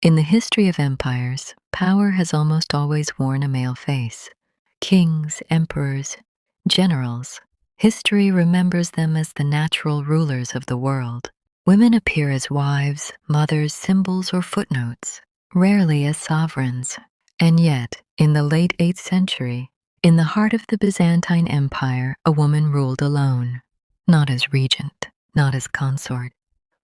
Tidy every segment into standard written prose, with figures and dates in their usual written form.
In the history of empires, power has almost always worn a male face. Kings, emperors, generals. History remembers them as the natural rulers of the world. Women appear as wives, mothers, symbols, or footnotes, rarely as sovereigns. And yet, in the late 8th century, in the heart of the Byzantine Empire, a woman ruled alone, not as regent, not as consort,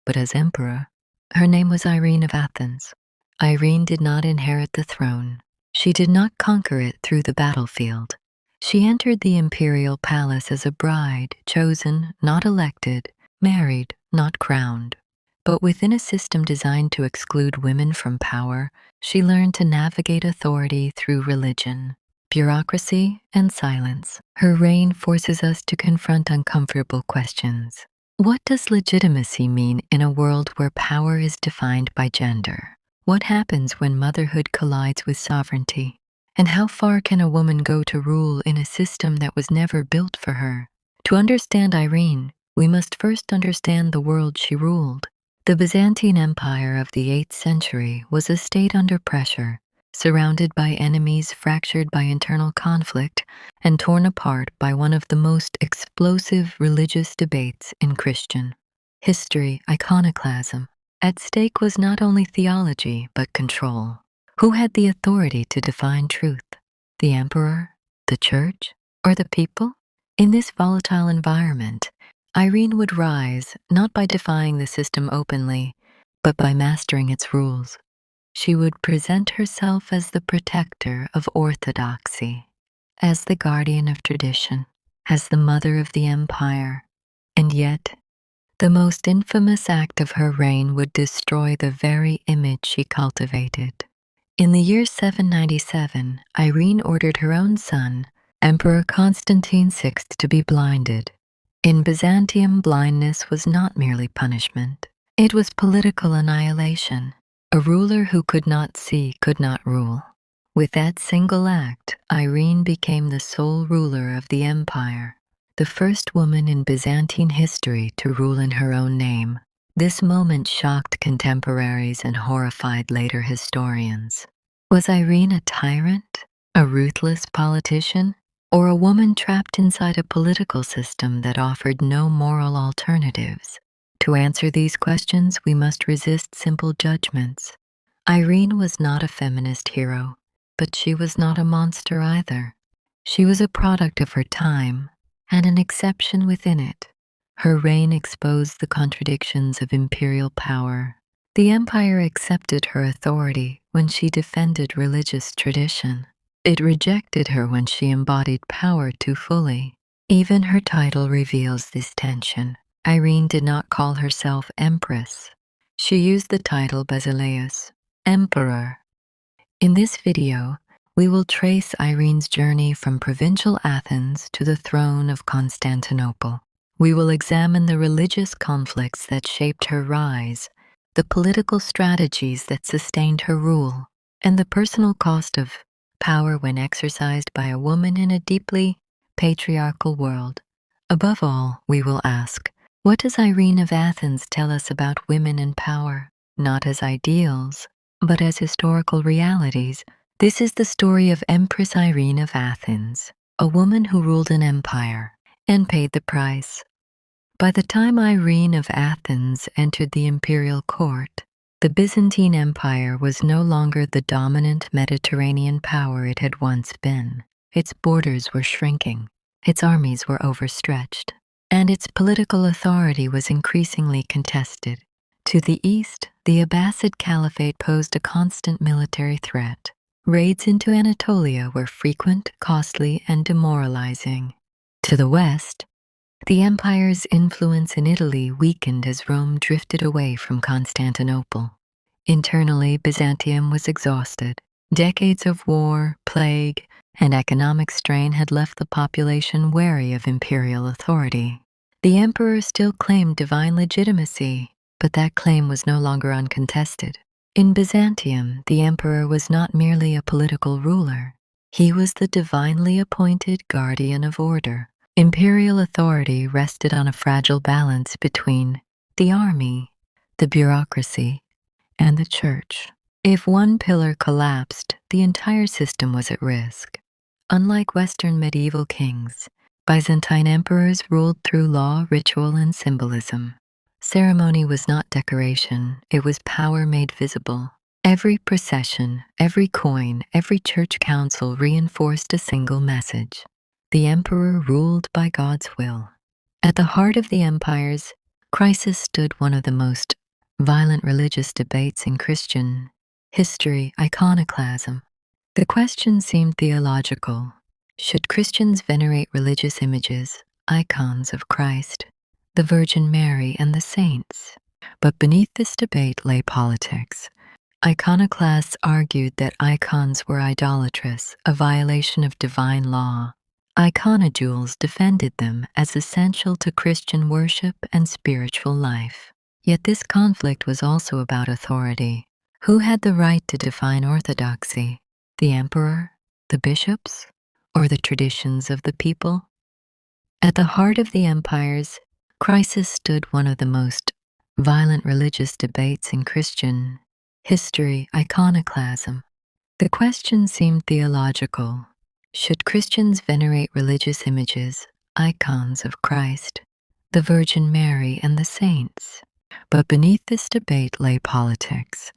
but as emperor. Her name was Irene of Athens. Irene did not inherit the throne. She did not conquer it through the battlefield. She entered the imperial palace as a bride, chosen, not elected, married, not crowned. But within a system designed to exclude women from power, she learned to navigate authority through religion, bureaucracy, and silence. Her reign forces us to confront uncomfortable questions. What does legitimacy mean in a world where power is defined by gender? What happens when motherhood collides with sovereignty? And how far can a woman go to rule in a system that was never built for her? To understand Irene, we must first understand the world she ruled. The Byzantine Empire of the 8th century was a state under pressure, surrounded by enemies, fractured by internal conflict, and torn apart by one of the most explosive religious debates in Christian history, iconoclasm. At stake was not only theology, but control. Who had the authority to define truth? The emperor, the church, or the people? In this volatile environment, Irene would rise not by defying the system openly, but by mastering its rules. She would present herself as the protector of orthodoxy, as the guardian of tradition, as the mother of the empire. And yet, the most infamous act of her reign would destroy the very image she cultivated. In the year 797, Irene ordered her own son, Emperor Constantine VI, to be blinded. In Byzantium, blindness was not merely punishment. It was political annihilation. A ruler who could not see could not rule. With that single act, Irene became the sole ruler of the empire, the first woman in Byzantine history to rule in her own name. This moment shocked contemporaries and horrified later historians. Was Irene a tyrant, a ruthless politician, or a woman trapped inside a political system that offered no moral alternatives? To answer these questions, we must resist simple judgments. Irene was not a feminist hero, but she was not a monster either. She was a product of her time, and an exception within it. Her reign exposed the contradictions of imperial power. The empire accepted her authority when she defended religious tradition. It rejected her when she embodied power too fully. Even her title reveals this tension. Irene did not call herself empress. She used the title Basileus, emperor. In this video, we will trace Irene's journey from provincial Athens to the throne of Constantinople. We will examine the religious conflicts that shaped her rise, the political strategies that sustained her rule, and the personal cost of power when exercised by a woman in a deeply patriarchal world. Above all, we will ask, what does Irene of Athens tell us about women and power? Not as ideals, but as historical realities. This is the story of Empress Irene of Athens, a woman who ruled an empire and paid the price. By the time Irene of Athens entered the imperial court, the Byzantine Empire was no longer the dominant Mediterranean power it had once been. Its borders were shrinking, its armies were overstretched, and its political authority was increasingly contested. To the east, the Abbasid Caliphate posed a constant military threat. Raids into Anatolia were frequent, costly, and demoralizing. To the west, the empire's influence in Italy weakened as Rome drifted away from Constantinople. Internally, Byzantium was exhausted. Decades of war, plague, and economic strain had left the population wary of imperial authority. The emperor still claimed divine legitimacy, but that claim was no longer uncontested. In Byzantium, the emperor was not merely a political ruler. He was the divinely appointed guardian of order. Imperial authority rested on a fragile balance between the army, the bureaucracy, and the church. If one pillar collapsed, the entire system was at risk. Unlike Western medieval kings, Byzantine emperors ruled through law, ritual, and symbolism. Ceremony was not decoration, it was power made visible. Every procession, every coin, every church council reinforced a single message. The emperor ruled by God's will. At the heart of the empire's crisis stood one of the most violent religious debates in Christian history, iconoclasm. The question seemed theological. Should Christians venerate religious images, icons of Christ, the Virgin Mary, and the saints? But beneath this debate lay politics. Iconoclasts argued that icons were idolatrous, a violation of divine law. Iconojewels defended them as essential to Christian worship and spiritual life. Yet this conflict was also about authority. Who had the right to define orthodoxy? The emperor, the bishops, or the traditions of the people? At the heart of the empire's crisis stood one of the most violent religious debates in Christian history, iconoclasm. The question seemed theological. Should Christians venerate religious images, icons of Christ, the Virgin Mary, and the saints? But beneath this debate lay politics.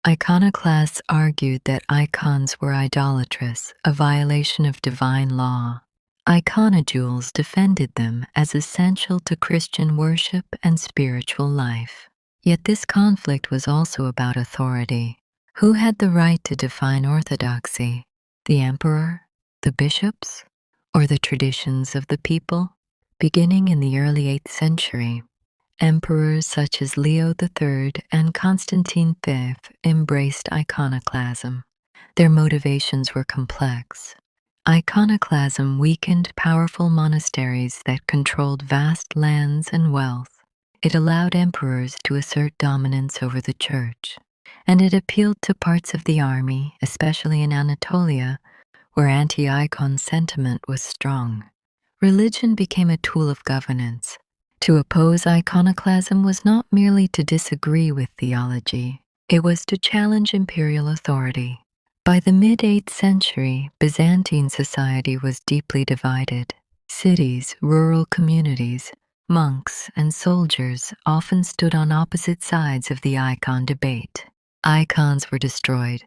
Iconoclasts argued that icons were idolatrous, a violation of divine law. Iconojewels defended them as essential to Christian worship and spiritual life. Yet this conflict was also about authority. Who had the right to define orthodoxy? The emperor, the bishops, or the traditions of the people? Beginning in the early 8th century, emperors such as Leo III and Constantine V embraced iconoclasm. Their motivations were complex. Iconoclasm weakened powerful monasteries that controlled vast lands and wealth. It allowed emperors to assert dominance over the church, and it appealed to parts of the army, especially in Anatolia, where anti-icon sentiment was strong. Religion became a tool of governance. To oppose iconoclasm was not merely to disagree with theology, it was to challenge imperial authority. By the mid-8th century, Byzantine society was deeply divided. Cities, rural communities, monks, and soldiers often stood on opposite sides of the icon debate. Icons were destroyed,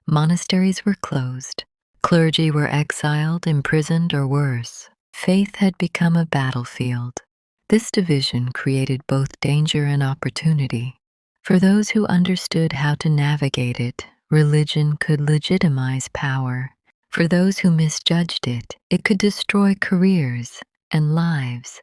monasteries were closed, clergy were exiled, imprisoned, or worse. Faith had become a battlefield. This division created both danger and opportunity. For those who understood how to navigate it, religion could legitimize power. For those who misjudged it, it could destroy careers and lives.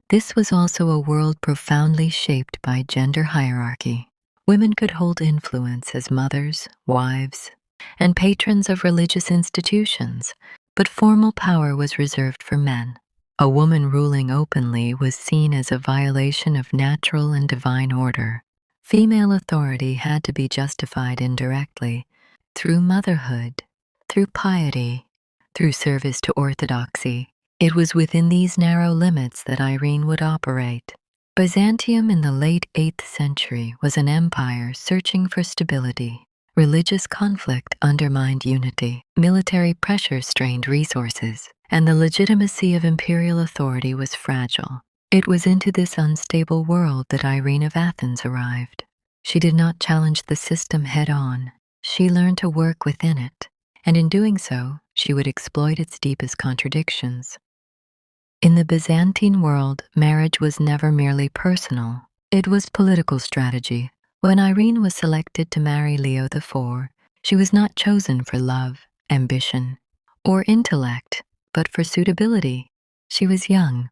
This was also a world profoundly shaped by gender hierarchy. Women could hold influence as mothers, wives, and patrons of religious institutions, but formal power was reserved for men. A woman ruling openly was seen as a violation of natural and divine order. Female authority had to be justified indirectly, through motherhood, through piety, through service to orthodoxy. It was within these narrow limits that Irene would operate. Byzantium in the late 8th century was an empire searching for stability. Religious conflict undermined unity, military pressure strained resources, and the legitimacy of imperial authority was fragile. It was into this unstable world that Irene of Athens arrived. She did not challenge the system head-on. She learned to work within it, and in doing so, she would exploit its deepest contradictions. In the Byzantine world, marriage was never merely personal. It was political strategy. When Irene was selected to marry Leo IV, she was not chosen for love, ambition, or intellect, but for suitability. She was young.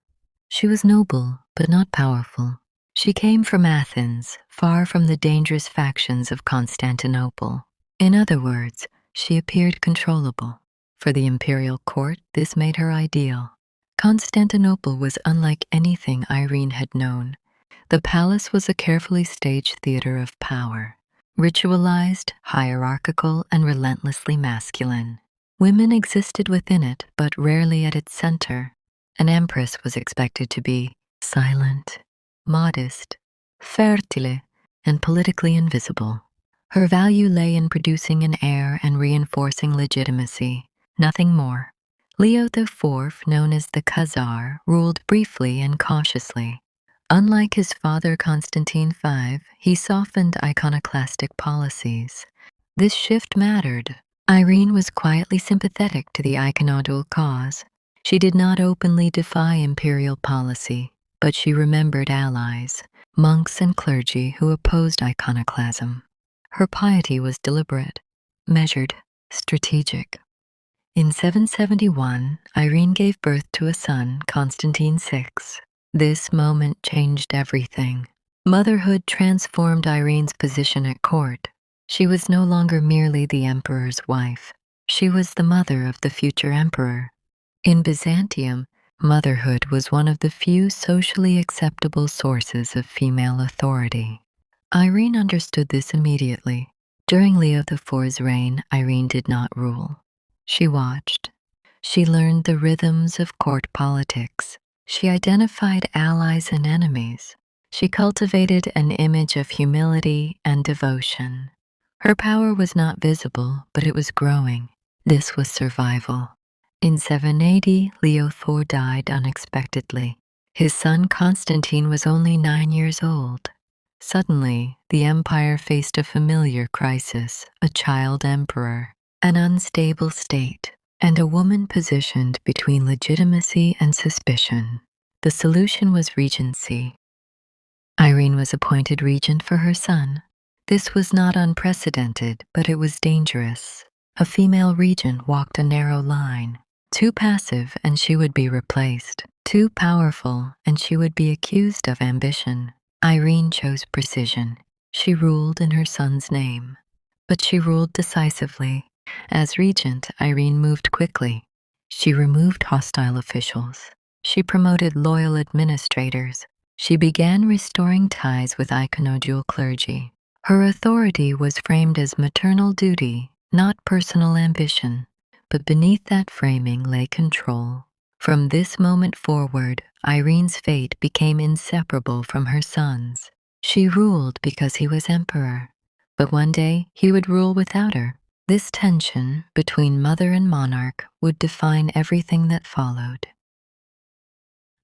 She was noble, but not powerful. She came from Athens, far from the dangerous factions of Constantinople. In other words, she appeared controllable. For the imperial court, this made her ideal. Constantinople was unlike anything Irene had known. The palace was a carefully staged theater of power, ritualized, hierarchical, and relentlessly masculine. Women existed within it, but rarely at its center. An empress was expected to be silent, modest, fertile, and politically invisible. Her value lay in producing an heir and reinforcing legitimacy, nothing more. Leo IV, known as the Khazar, ruled briefly and cautiously. Unlike his father Constantine V, he softened iconoclastic policies. This shift mattered. Irene was quietly sympathetic to the iconodule cause. She did not openly defy imperial policy, but she remembered allies, monks and clergy who opposed iconoclasm. Her piety was deliberate, measured, strategic. In 771, Irene gave birth to a son, Constantine VI. This moment changed everything. Motherhood transformed Irene's position at court. She was no longer merely the emperor's wife. She was the mother of the future emperor. In Byzantium, motherhood was one of the few socially acceptable sources of female authority. Irene understood this immediately. During Leo IV's reign, Irene did not rule. She watched. She learned the rhythms of court politics. She identified allies and enemies. She cultivated an image of humility and devotion. Her power was not visible, but it was growing. This was survival. In 780, Leo IV died unexpectedly. His son Constantine was only 9 years old. Suddenly, the empire faced a familiar crisis, a child emperor, an unstable state, and a woman positioned between legitimacy and suspicion. The solution was regency. Irene was appointed regent for her son. This was not unprecedented, but it was dangerous. A female regent walked a narrow line. Too passive and she would be replaced. Too powerful and she would be accused of ambition. Irene chose precision. She ruled in her son's name. But she ruled decisively. As regent, Irene moved quickly. She removed hostile officials. She promoted loyal administrators. She began restoring ties with iconodule clergy. Her authority was framed as maternal duty, not personal ambition. But beneath that framing lay control. From this moment forward, Irene's fate became inseparable from her son's. She ruled because he was emperor, but one day he would rule without her. This tension between mother and monarch would define everything that followed.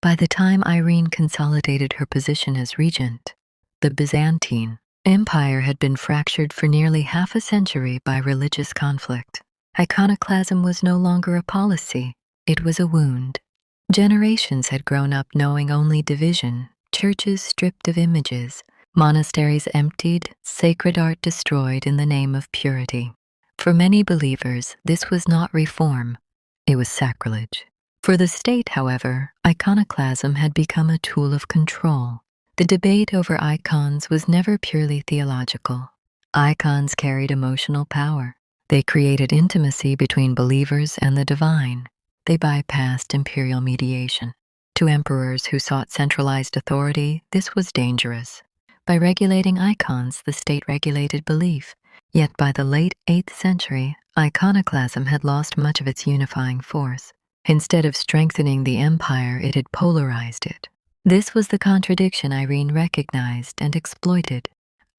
By the time Irene consolidated her position as regent, the Byzantine Empire had been fractured for nearly half a century by religious conflict. Iconoclasm was no longer a policy, it was a wound. Generations had grown up knowing only division, churches stripped of images, monasteries emptied, sacred art destroyed in the name of purity. For many believers, this was not reform, it was sacrilege. For the state, however, iconoclasm had become a tool of control. The debate over icons was never purely theological. Icons carried emotional power. They created intimacy between believers and the divine. They bypassed imperial mediation. To emperors who sought centralized authority, this was dangerous. By regulating icons, the state regulated belief. Yet by the late 8th century, iconoclasm had lost much of its unifying force. Instead of strengthening the empire, it had polarized it. This was the contradiction Irene recognized and exploited.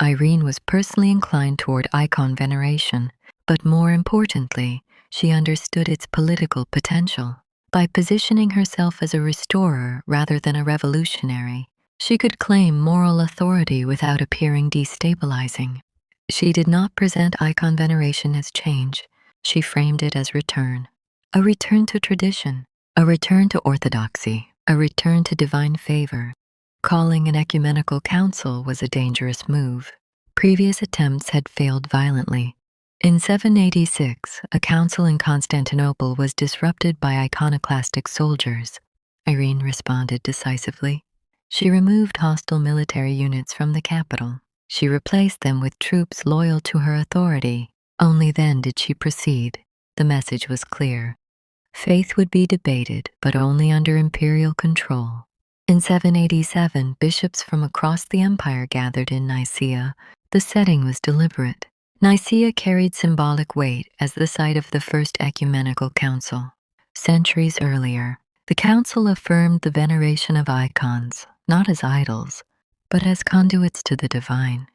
Irene was personally inclined toward icon veneration, but more importantly, she understood its political potential. By positioning herself as a restorer rather than a revolutionary, she could claim moral authority without appearing destabilizing. She did not present icon veneration as change. She framed it as return. A return to tradition, a return to orthodoxy, a return to divine favor. Calling an ecumenical council was a dangerous move. Previous attempts had failed violently. In 786, a council in Constantinople was disrupted by iconoclastic soldiers. Irene responded decisively. She removed hostile military units from the capital. She replaced them with troops loyal to her authority. Only then did she proceed. The message was clear. Faith would be debated, but only under imperial control. In 787, bishops from across the empire gathered in Nicaea. The setting was deliberate. Nicaea carried symbolic weight as the site of the First Ecumenical Council. Centuries earlier, the council affirmed the veneration of icons, not as idols, but as conduits to the divine.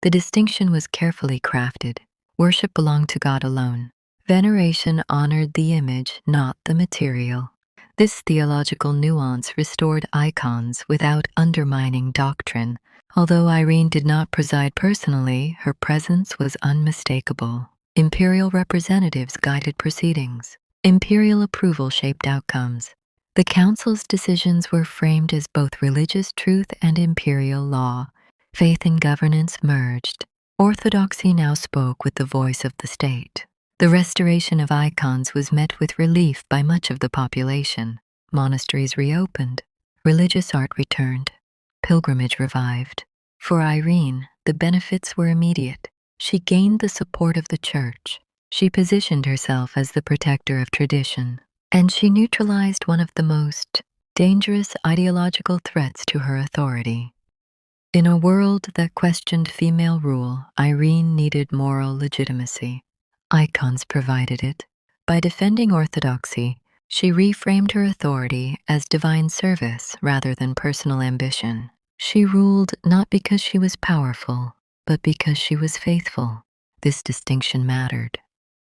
The distinction was carefully crafted. Worship belonged to God alone. Veneration honored the image, not the material. This theological nuance restored icons without undermining doctrine. Although Irene did not preside personally, her presence was unmistakable. Imperial representatives guided proceedings. Imperial approval shaped outcomes. The council's decisions were framed as both religious truth and imperial law. Faith and governance merged. Orthodoxy now spoke with the voice of the state. The restoration of icons was met with relief by much of the population. Monasteries reopened. Religious art returned. Pilgrimage revived. For Irene, the benefits were immediate. She gained the support of the church. She positioned herself as the protector of tradition. And she neutralized one of the most dangerous ideological threats to her authority. In a world that questioned female rule, Irene needed moral legitimacy. Icons provided it. By defending orthodoxy, she reframed her authority as divine service rather than personal ambition. She ruled not because she was powerful, but because she was faithful. This distinction mattered.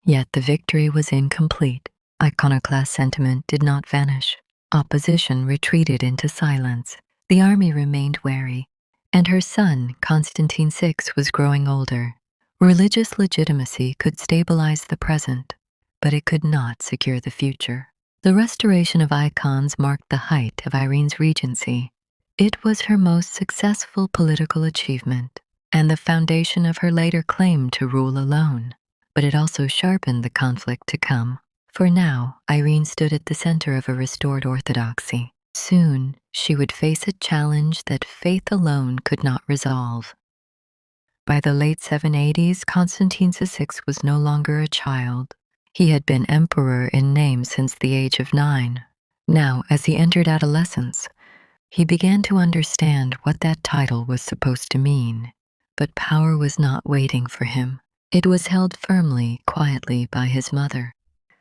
Yet the victory was incomplete. Iconoclast sentiment did not vanish. Opposition retreated into silence. The army remained wary, and her son, Constantine VI, was growing older. Religious legitimacy could stabilize the present, but it could not secure the future. The restoration of icons marked the height of Irene's regency. It was her most successful political achievement, and the foundation of her later claim to rule alone. But it also sharpened the conflict to come. For now, Irene stood at the center of a restored orthodoxy. Soon, she would face a challenge that faith alone could not resolve. By the late 780s, Constantine VI was no longer a child. He had been emperor in name since the age of 9. Now, as he entered adolescence, he began to understand what that title was supposed to mean. But power was not waiting for him. It was held firmly, quietly by his mother.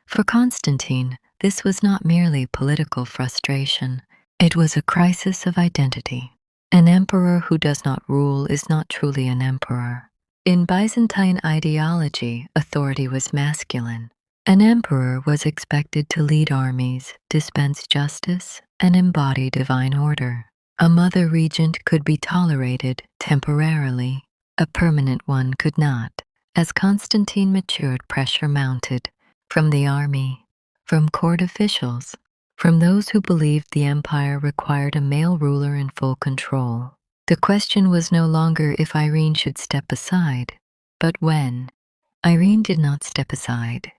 For Constantine, this was not merely political frustration. It was a crisis of identity. An emperor who does not rule is not truly an emperor. In Byzantine ideology, authority was masculine. An emperor was expected to lead armies, dispense justice, and embody divine order. A mother regent could be tolerated temporarily. A permanent one could not. As Constantine matured, pressure mounted from the army, from court officials, from those who believed the empire required a male ruler in full control. The question was no longer if Irene should step aside, but when. Irene did not step aside.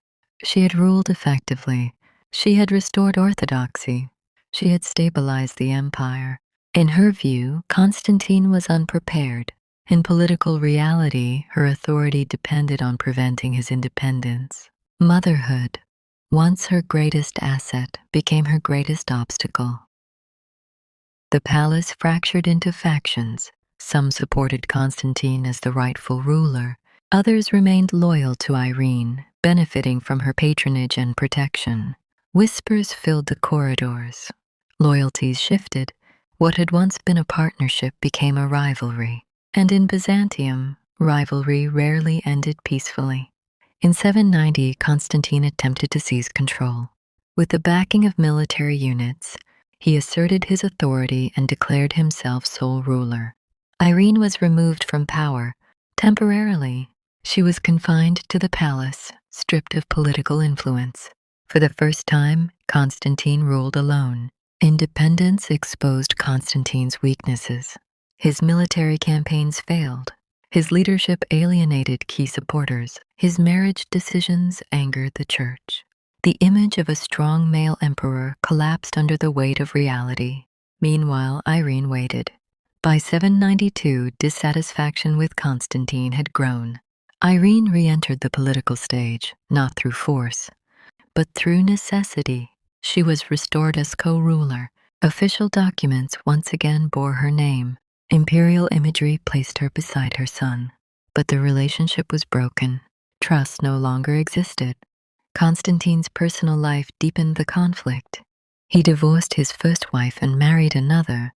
She had ruled effectively. She had restored orthodoxy. She had stabilized the empire. In her view, Constantine was unprepared. In political reality, her authority depended on preventing his independence. Motherhood, once her greatest asset, became her greatest obstacle. The palace fractured into factions. Some supported Constantine as the rightful ruler. Others remained loyal to Irene, benefiting from her patronage and protection. Whispers filled the corridors. Loyalties shifted. What had once been a partnership became a rivalry. And in Byzantium, rivalry rarely ended peacefully. In 790, Constantine attempted to seize control. With the backing of military units, he asserted his authority and declared himself sole ruler. Irene was removed from power. Temporarily, she was confined to the palace, stripped of political influence. For the first time, Constantine ruled alone. Independence exposed Constantine's weaknesses. His military campaigns failed. His leadership alienated key supporters. His marriage decisions angered the church. The image of a strong male emperor collapsed under the weight of reality. Meanwhile, Irene waited. By 792, dissatisfaction with Constantine had grown. Irene re-entered the political stage, not through force, but through necessity. She was restored as co-ruler. Official documents once again bore her name. Imperial imagery placed her beside her son. But the relationship was broken. Trust no longer existed. Constantine's personal life deepened the conflict. He divorced his first wife and married another,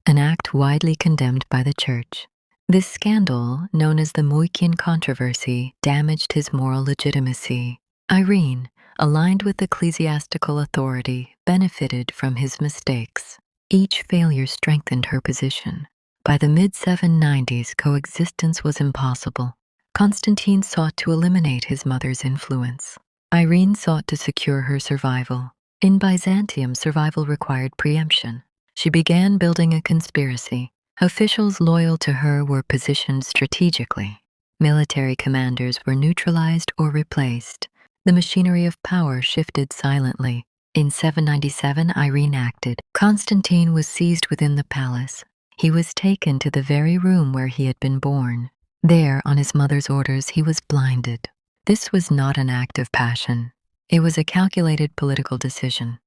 an act widely condemned by the church. This scandal, known as the Byzantine Controversy, damaged his moral legitimacy. Irene, aligned with ecclesiastical authority, benefited from his mistakes. Each failure strengthened her position. By the mid-790s, coexistence was impossible. Constantine sought to eliminate his mother's influence. Irene sought to secure her survival. In Byzantium, survival required preemption. She began building a conspiracy. Officials loyal to her were positioned strategically. Military commanders were neutralized or replaced. The machinery of power shifted silently. In 797, Irene acted. Constantine was seized within the palace. He was taken to the very room where he had been born. There, on his mother's orders, he was blinded. This was not an act of passion. It was a calculated political decision.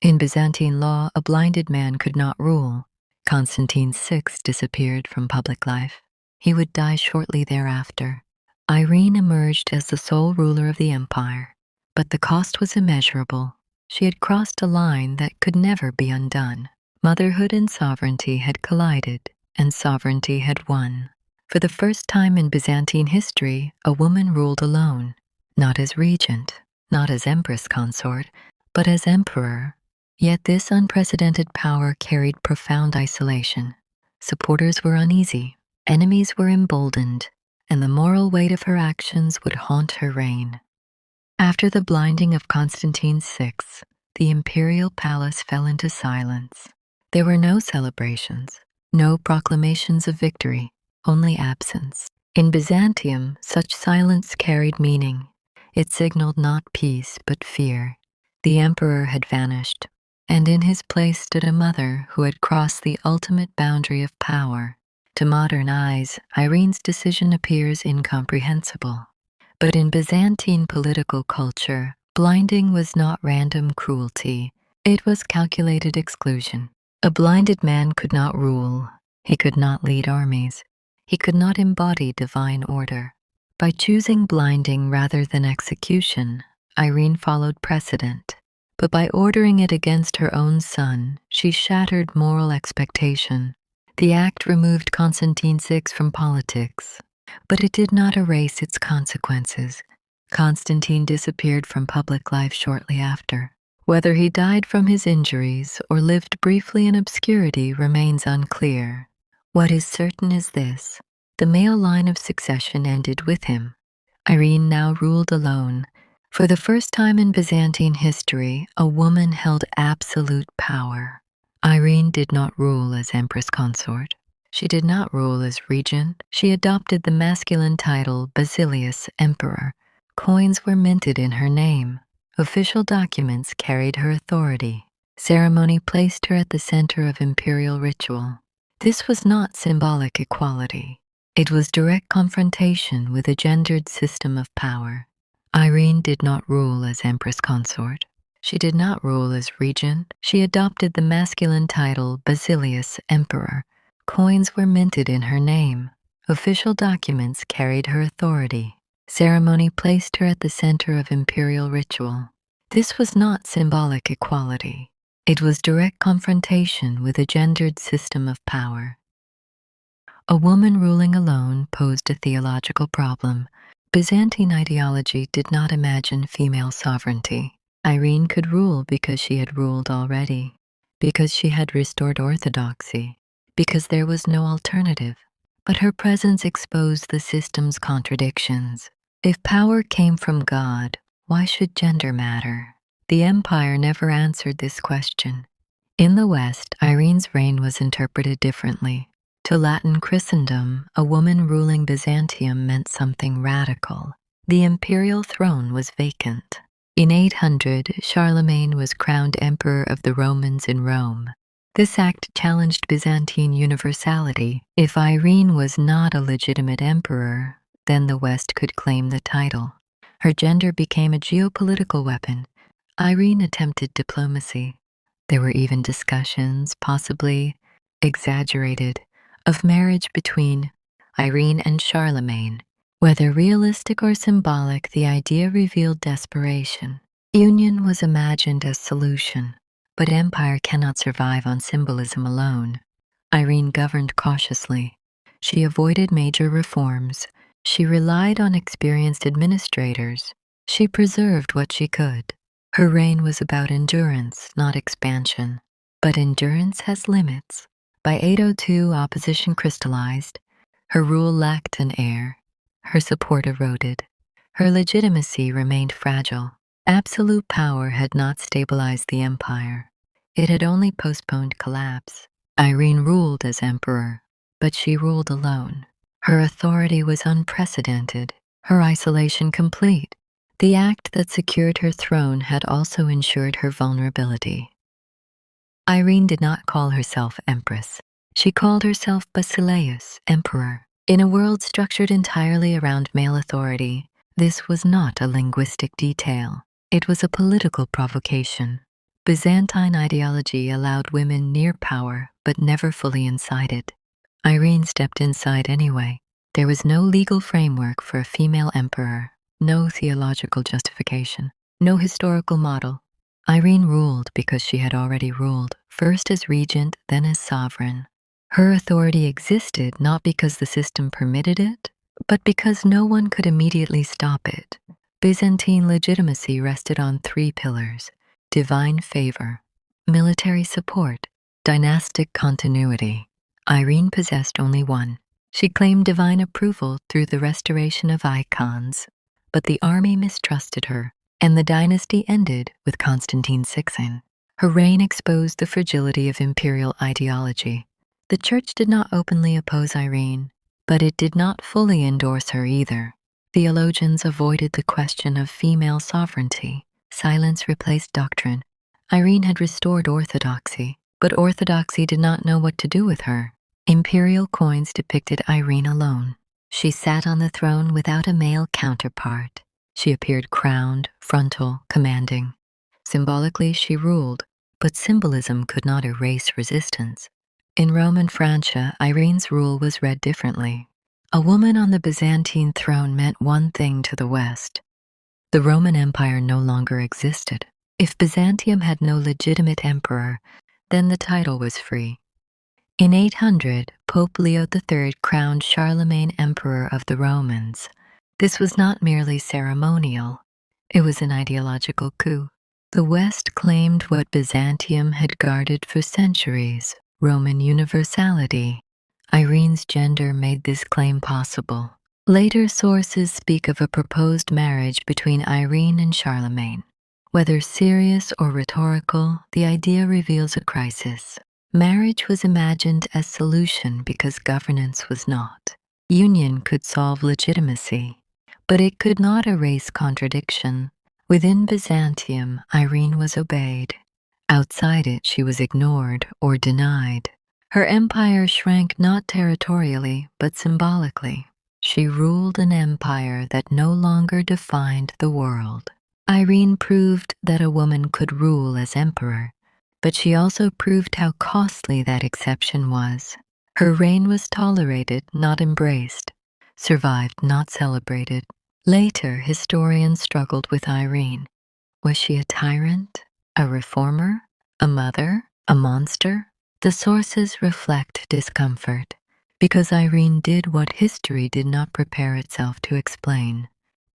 In Byzantine law, a blinded man could not rule. Constantine VI disappeared from public life. He would die shortly thereafter. Irene emerged as the sole ruler of the empire, but the cost was immeasurable. She had crossed a line that could never be undone. Motherhood and sovereignty had collided, and sovereignty had won. For the first time in Byzantine history, a woman ruled alone, not as regent, not as empress consort, but as emperor. Yet this unprecedented power carried profound isolation. Supporters were uneasy, enemies were emboldened, and the moral weight of her actions would haunt her reign. After the blinding of Constantine VI, the imperial palace fell into silence. There were no celebrations, no proclamations of victory, only absence. In Byzantium, such silence carried meaning. It signaled not peace, but fear. The emperor had vanished, and in his place stood a mother who had crossed the ultimate boundary of power. To modern eyes, Irene's decision appears incomprehensible. But in Byzantine political culture, blinding was not random cruelty. It was calculated exclusion. A blinded man could not rule. He could not lead armies. He could not embody divine order. By choosing blinding rather than execution, Irene followed precedent. But by ordering it against her own son, she shattered moral expectation. The act removed Constantine VI from politics, but it did not erase its consequences. Constantine disappeared from public life shortly after. Whether he died from his injuries or lived briefly in obscurity remains unclear. What is certain is this: the male line of succession ended with him. Irene now ruled alone. For the first time in Byzantine history, a woman held absolute power. Irene did not rule as empress consort. She did not rule as regent. She adopted the masculine title Basilius Emperor. Coins were minted in her name. Official documents carried her authority. Ceremony placed her at the center of imperial ritual. This was not symbolic equality. It was direct confrontation with a gendered system of power. Irene did not rule as empress consort. She did not rule as regent. She adopted the masculine title Basilius Emperor. Coins were minted in her name. Official documents carried her authority. Ceremony placed her at the center of imperial ritual. This was not symbolic equality. It was direct confrontation with a gendered system of power. A woman ruling alone posed a theological problem. Byzantine ideology did not imagine female sovereignty. Irene could rule because she had ruled already, because she had restored orthodoxy, because there was no alternative. But her presence exposed the system's contradictions. If power came from God, why should gender matter? The empire never answered this question. In the West, Irene's reign was interpreted differently. To Latin Christendom, a woman ruling Byzantium meant something radical. The imperial throne was vacant. In 800, Charlemagne was crowned emperor of the Romans in Rome. This act challenged Byzantine universality. If Irene was not a legitimate emperor, then the West could claim the title. Her gender became a geopolitical weapon. Irene attempted diplomacy. There were even discussions, possibly exaggerated, of marriage between Irene and Charlemagne. Whether realistic or symbolic, the idea revealed desperation. Union was imagined as solution, but empire cannot survive on symbolism alone. Irene governed cautiously. She avoided major reforms. She relied on experienced administrators. She preserved what she could. Her reign was about endurance, not expansion. But endurance has limits. By 802, opposition crystallized. Her rule lacked an heir. Her support eroded. Her legitimacy remained fragile. Absolute power had not stabilized the empire. It had only postponed collapse. Irene ruled as emperor, but she ruled alone. Her authority was unprecedented, her isolation complete. The act that secured her throne had also ensured her vulnerability. Irene did not call herself empress. She called herself Basileus, emperor. In a world structured entirely around male authority, this was not a linguistic detail. It was a political provocation. Byzantine ideology allowed women near power, but never fully inside it. Irene stepped inside anyway. There was no legal framework for a female emperor, no theological justification, no historical model. Irene ruled because she had already ruled, first as regent, then as sovereign. Her authority existed not because the system permitted it, but because no one could immediately stop it. Byzantine legitimacy rested on three pillars: divine favor, military support, dynastic continuity. Irene possessed only one. She claimed divine approval through the restoration of icons, but the army mistrusted her, and the dynasty ended with Constantine VI. Her reign exposed the fragility of imperial ideology. The church did not openly oppose Irene, but it did not fully endorse her either. Theologians avoided the question of female sovereignty. Silence replaced doctrine. Irene had restored orthodoxy, but orthodoxy did not know what to do with her. Imperial coins depicted Irene alone. She sat on the throne without a male counterpart. She appeared crowned, frontal, commanding. Symbolically, she ruled, but symbolism could not erase resistance. In Rome and Francia, Irene's rule was read differently. A woman on the Byzantine throne meant one thing to the West. The Roman Empire no longer existed. If Byzantium had no legitimate emperor, then the title was free. In 800, Pope Leo III crowned Charlemagne Emperor of the Romans. This was not merely ceremonial, it was an ideological coup. The West claimed what Byzantium had guarded for centuries: Roman universality. Irene's gender made this claim possible. Later sources speak of a proposed marriage between Irene and Charlemagne. Whether serious or rhetorical, the idea reveals a crisis. Marriage was imagined as solution because governance was not. Union could solve legitimacy, but it could not erase contradiction. Within Byzantium, Irene was obeyed. Outside it, she was ignored or denied. Her empire shrank not territorially, but symbolically. She ruled an empire that no longer defined the world. Irene proved that a woman could rule as emperor, but she also proved how costly that exception was. Her reign was tolerated, not embraced, survived, not celebrated. Later, historians struggled with Irene. Was she a tyrant, a reformer, a mother, a monster? The sources reflect discomfort, because Irene did what history did not prepare itself to explain.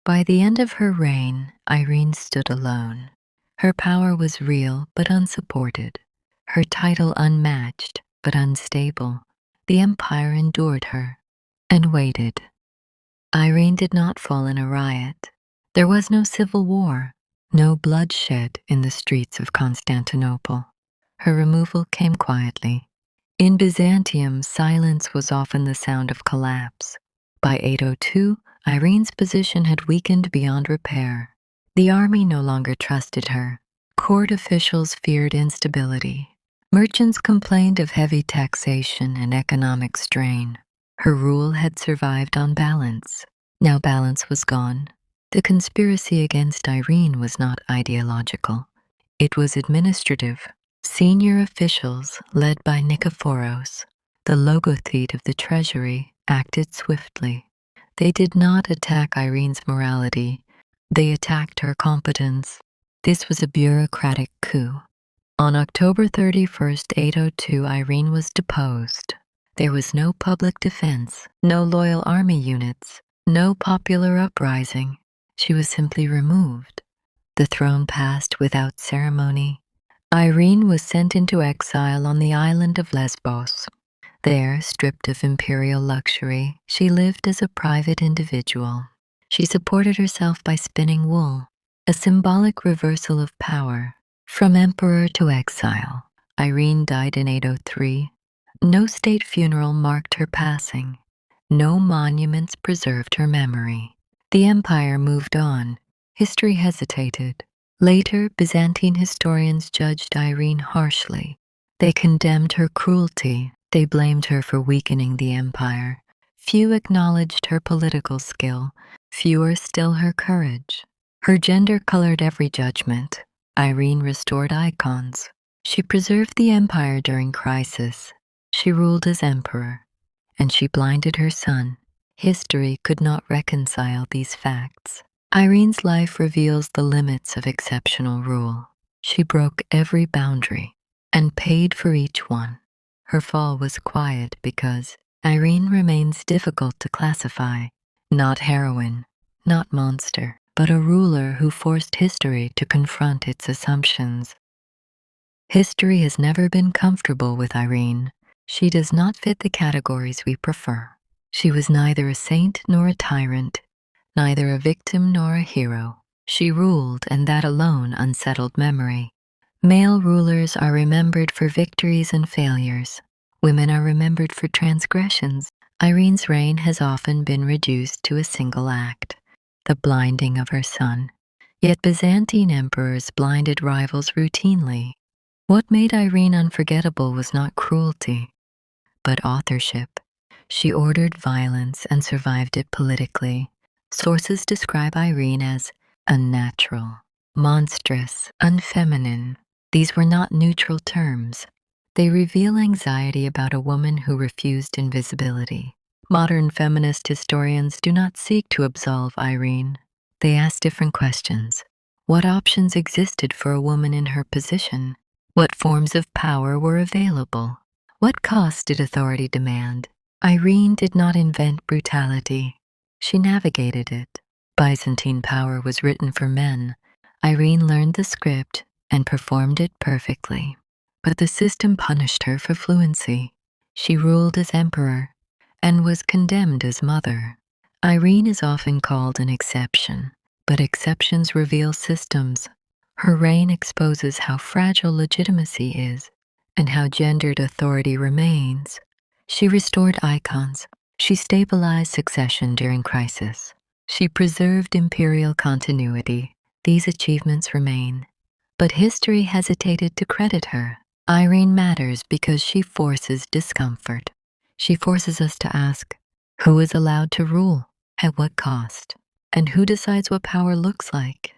By the end of her reign, Irene stood alone. Her power was real but unsupported, her title unmatched but unstable. The empire endured her and waited. Irene did not fall in a riot. There was no civil war, no bloodshed in the streets of Constantinople. Her removal came quietly. In Byzantium, silence was often the sound of collapse. By 802, Irene's position had weakened beyond repair. The army no longer trusted her. Court officials feared instability. Merchants complained of heavy taxation and economic strain. Her rule had survived on balance. Now balance was gone. The conspiracy against Irene was not ideological. It was administrative. Senior officials, led by Nikephoros, the logothete of the treasury, acted swiftly. They did not attack Irene's morality. They attacked her competence. This was a bureaucratic coup. On October 31st, 802, Irene was deposed. There was no public defense, no loyal army units, no popular uprising. She was simply removed. The throne passed without ceremony. Irene was sent into exile on the island of Lesbos. There, stripped of imperial luxury, she lived as a private individual. She supported herself by spinning wool, a symbolic reversal of power. From emperor to exile, Irene died in 803. No state funeral marked her passing. No monuments preserved her memory. The empire moved on. History hesitated. Later, Byzantine historians judged Irene harshly. They condemned her cruelty. They blamed her for weakening the empire. Few acknowledged her political skill. Fewer still her courage. Her gender colored every judgment. Irene restored icons. She preserved the empire during crisis. She ruled as emperor, and she blinded her son. History could not reconcile these facts. Irene's life reveals the limits of exceptional rule. She broke every boundary and paid for each one. Her fall was quiet because Irene remains difficult to classify. Not heroine, not monster, but a ruler who forced history to confront its assumptions. History has never been comfortable with Irene. She does not fit the categories we prefer. She was neither a saint nor a tyrant, neither a victim nor a hero. She ruled, and that alone unsettled memory. Male rulers are remembered for victories and failures. Women are remembered for transgressions. Irene's reign has often been reduced to a single act, the blinding of her son. Yet Byzantine emperors blinded rivals routinely. What made Irene unforgettable was not cruelty, but authorship. She ordered violence and survived it politically. Sources describe Irene as unnatural, monstrous, unfeminine. These were not neutral terms. They reveal anxiety about a woman who refused invisibility. Modern feminist historians do not seek to absolve Irene. They ask different questions. What options existed for a woman in her position? What forms of power were available? What cost did authority demand? Irene did not invent brutality. She navigated it. Byzantine power was written for men. Irene learned the script and performed it perfectly. But the system punished her for fluency. She ruled as emperor and was condemned as mother. Irene is often called an exception, but exceptions reveal systems. Her reign exposes how fragile legitimacy is and how gendered authority remains. She restored icons. She stabilized succession during crisis. She preserved imperial continuity. These achievements remain. But history hesitated to credit her. Irene matters because she forces discomfort. She forces us to ask, who is allowed to rule? At what cost? And who decides what power looks like?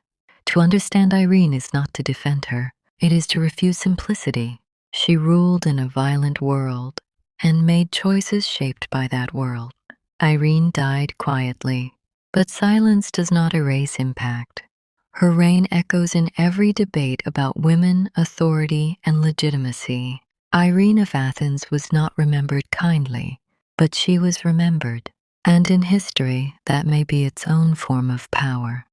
To understand Irene is not to defend her. It is to refuse simplicity. She ruled in a violent world and made choices shaped by that world. Irene died quietly, but silence does not erase impact. Her reign echoes in every debate about women, authority, and legitimacy. Irene of Athens was not remembered kindly, but she was remembered. And in history, that may be its own form of power.